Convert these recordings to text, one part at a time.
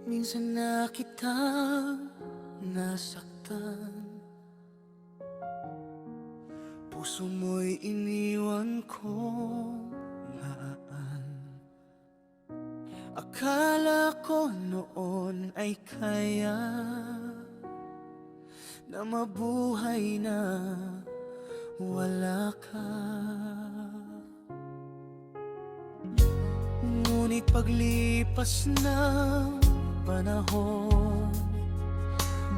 Minsan na kitang nasaktan, puso mo'y iniwan kong laan. Akala ko noon ay kaya na mabuhay na wala ka. Ngunit paglipas ng panahon,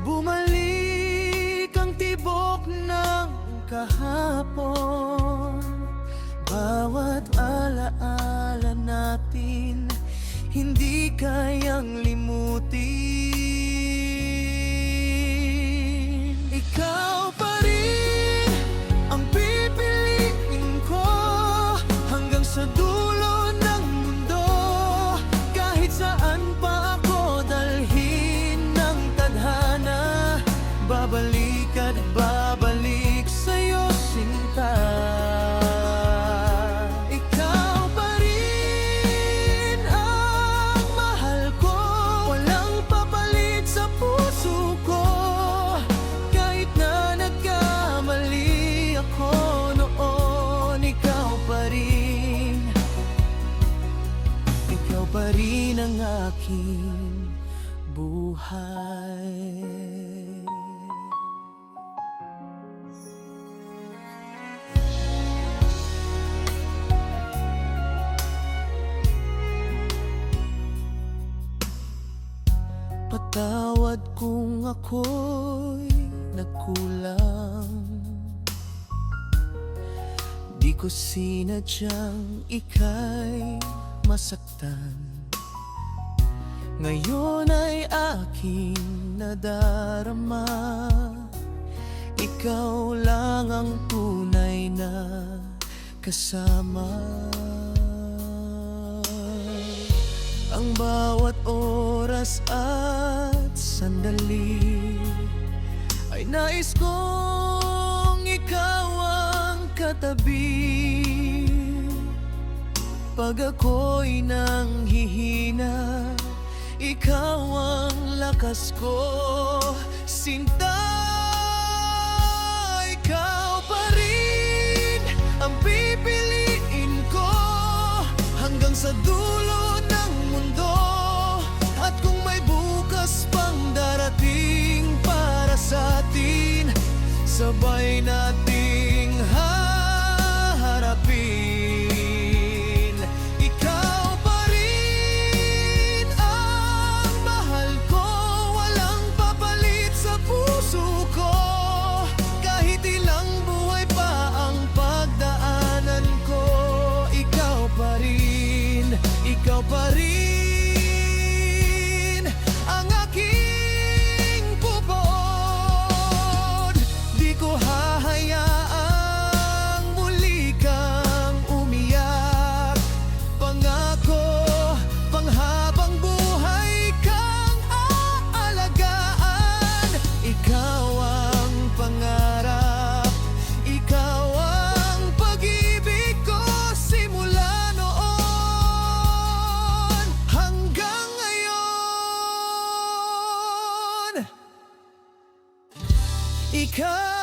bumalik ang tibok ng kahapon. Bawat alaala natin hindi kayang limutin. Ikaw pa rin ang pipiliin ko hanggang sa dulo ng mundo. Kahit saan pa ako dalhin ng tadhana, babalik at babalik sa'yo, sinta. Pa rin ang aking buhay. Patawad kung ako'y nagkulang, di ko sinadyang ika'y masaktan. Ngayon ay aking nadarama, ikaw lang ang tunay na kasama. Ang bawat oras at sandali ay nais kong ikaw ang katabi. Pag ako'y nanghihina, ikaw ang lakas ko, sinta. Ikaw pa rin ang pipiliin ko hanggang sa dulo ng mundo. At kung may bukas pang darating para sa atin, sabay nating haharapin. Ikaw pa rin ang aking pupoon. Di ko hahayaang muli kang umiyak. Pangako, panghabang buhay kang aalagaan. Ikaw ang pangarap, ikaw ang pag-ibig ko simula ikaw.